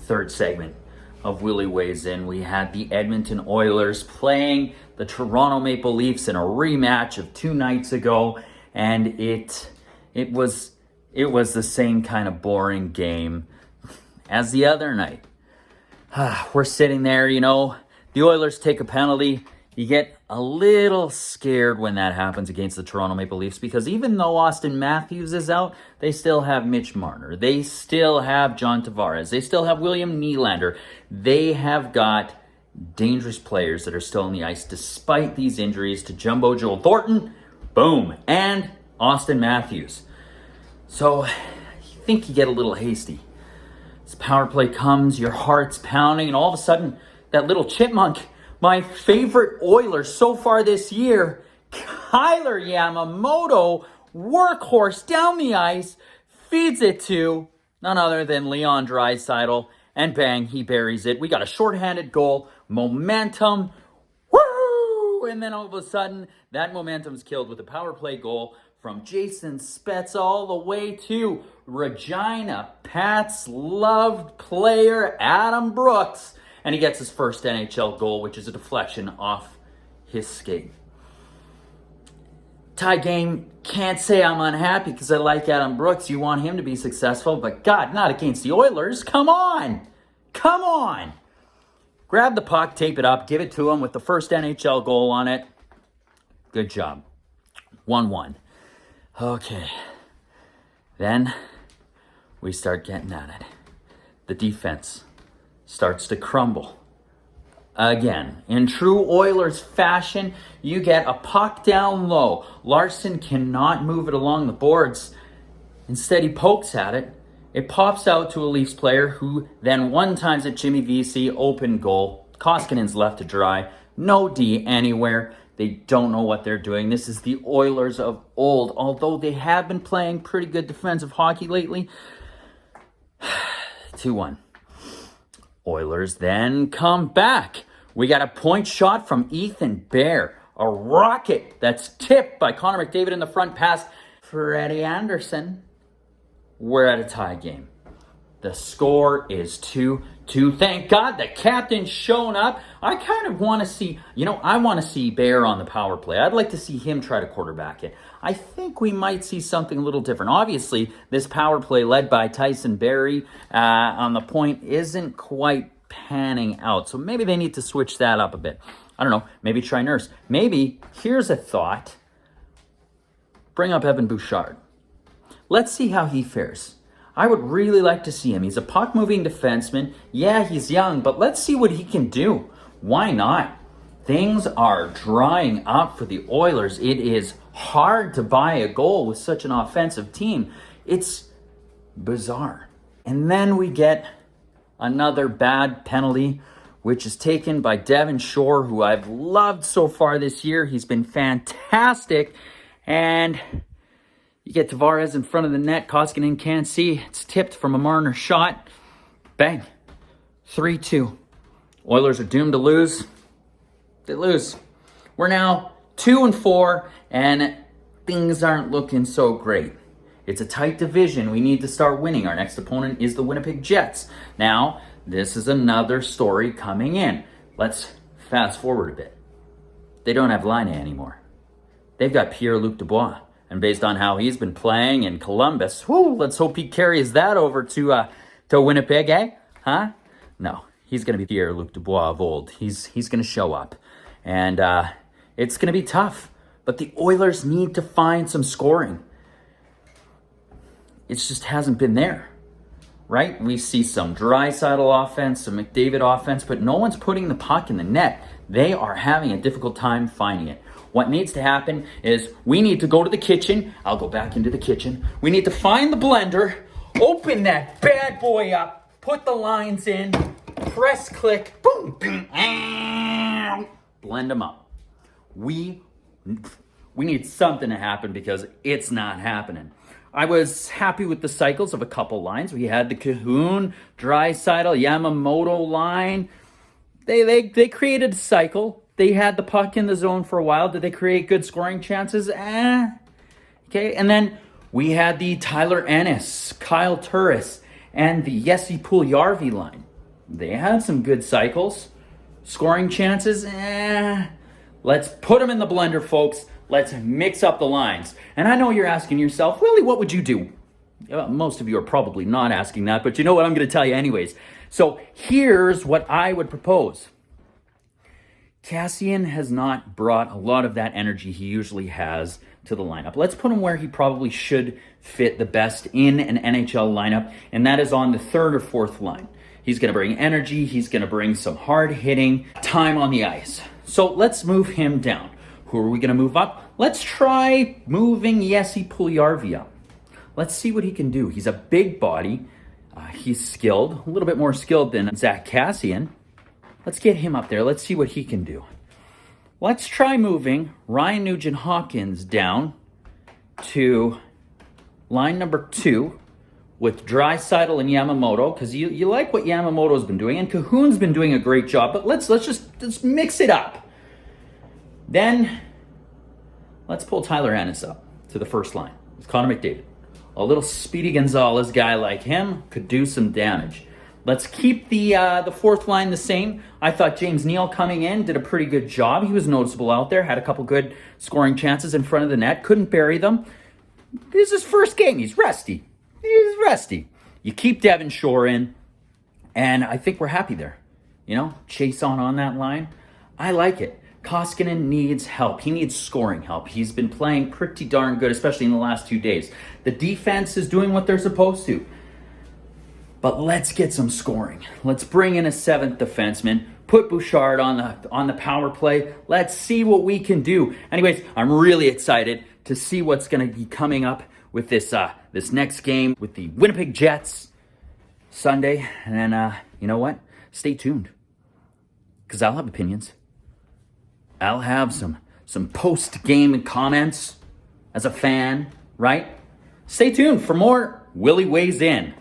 third segment of Willy Weighs In. We had the Edmonton Oilers playing the Toronto Maple Leafs in a rematch of 2 nights ago, and it was the same kind of boring game as the other night. We're sitting there, the Oilers take a penalty. You get a little scared when that happens against the Toronto Maple Leafs, because even though Auston Matthews is out, they still have Mitch Marner. They still have John Tavares. They still have William Nylander. They have got dangerous players that are still on the ice despite these injuries to Jumbo Joel Thornton, boom, and Auston Matthews. So you think you get a little hasty. This power play comes, your heart's pounding, and all of a sudden, that little chipmunk, my favorite Oiler so far this year, Kyler Yamamoto, workhorse down the ice, feeds it to none other than Leon Draisaitl, and bang, he buries it. We got a shorthanded goal, momentum, woo! And then all of a sudden, that momentum's killed with a power play goal from Jason Spetz all the way to Regina Pat's loved player, Adam Brooks. And he gets his first NHL goal, which is a deflection off his skate. Tie game, can't say I'm unhappy because I like Adam Brooks. You want him to be successful, but God, not against the Oilers. Come on. Come on. Grab the puck, tape it up, give it to him with the first NHL goal on it. Good job. 1-1. Okay. Then we start getting at it. The defense starts to crumble. Again, in true Oilers fashion, you get a puck down low. Larson cannot move it along the boards. Instead, he pokes at it. It pops out to a Leafs player who then one-times at Jimmy Vesey, open goal. Koskinen's left to dry. No D anywhere. They don't know what they're doing. This is the Oilers of old. Although they have been playing pretty good defensive hockey lately. 2-1. Oilers then come back. We got a point shot from Ethan Bear. A rocket that's tipped by Connor McDavid in the front past Freddie Anderson. We're at a tie game. The score is 2-2. Thank God the captain's shown up. I kind of want to see, I want to see Bear on the power play. I'd like to see him try to quarterback it. I think we might see something a little different. Obviously, this power play led by Tyson Barrie on the point isn't quite panning out. So maybe they need to switch that up a bit. I don't know. Maybe try Nurse. Maybe, here's a thought. Bring up Evan Bouchard. Let's see how he fares. I would really like to see him. He's a puck-moving defenseman. Yeah, he's young, but let's see what he can do. Why not? Things are drying up for the Oilers. It is hard to buy a goal with such an offensive team. It's bizarre. And then we get another bad penalty, which is taken by Devin Shore, who I've loved so far this year. He's been fantastic. And you get Tavares in front of the net. Koskinen can't see. It's tipped from a Marner shot. Bang. 3-2. Oilers are doomed to lose. They lose. We're now 2-4, and things aren't looking so great. It's a tight division. We need to start winning. Our next opponent is the Winnipeg Jets. Now, this is another story coming in. Let's fast forward a bit. They don't have Laine anymore. They've got Pierre-Luc Dubois. And based on how he's been playing in Columbus, let's hope he carries that over to Winnipeg, eh? Huh? No, he's going to be Pierre-Luc Dubois of old. He's going to show up. And it's going to be tough. But the Oilers need to find some scoring. It just hasn't been there, right? We see some Draisaitl offense, some McDavid offense, but no one's putting the puck in the net. They are having a difficult time finding it. What needs to happen is we need to go to the kitchen. I'll go back into the kitchen. We need to find the blender, open that bad boy up, put the lines in, press click, boom, boom, blend them up. We need something to happen because it's not happening. I was happy with the cycles of a couple lines. We had the Cahoon, Draisaitl, Yamamoto line. They created a cycle. They had the puck in the zone for a while. Did they create good scoring chances? Okay, and then we had the Tyler Ennis, Kyle Turris, and the Jesse Puljujarvi line. They had some good cycles. Scoring chances, Let's put them in the blender, folks. Let's mix up the lines. And I know you're asking yourself, Willy, what would you do? Most of you are probably not asking that, but you know what? I'm going to tell you anyways. So here's what I would propose. Kassian has not brought a lot of that energy he usually has to the lineup. Let's put him where he probably should fit the best in an NHL lineup, and that is on the third or fourth line. He's going to bring energy. He's going to bring some hard hitting time on the ice. So let's move him down. Who are we going to move up? Let's try moving Jesse Puljujarvi up. Let's see what he can do. He's a big body. He's skilled, a little bit more skilled than Zack Kassian. Let's get him up there. Let's see what he can do. Let's try moving Ryan Nugent-Hopkins down to line number 2 with Draisaitl and Yamamoto, because you like what Yamamoto's been doing, and Cahoon's been doing a great job, but let's just mix it up. Then let's pull Tyler Ennis up to the first line with Connor McDavid. A little Speedy Gonzalez guy like him could do some damage. Let's keep the fourth line the same. I thought James Neal coming in did a pretty good job. He was noticeable out there, had a couple good scoring chances in front of the net, couldn't bury them. This is his first game. He's rusty. You keep Devin Shore in, and I think we're happy there. Chase on that line. I like it. Koskinen needs help. He needs scoring help. He's been playing pretty darn good, especially in the last 2 days. The defense is doing what they're supposed to. But let's get some scoring. Let's bring in a 7th defenseman. Put Bouchard on the power play. Let's see what we can do. Anyways, I'm really excited to see what's going to be coming up with this next game with the Winnipeg Jets Sunday. And then, you know what? Stay tuned, because I'll have opinions. I'll have some post-game comments as a fan, right? Stay tuned for more Willy Weighs In.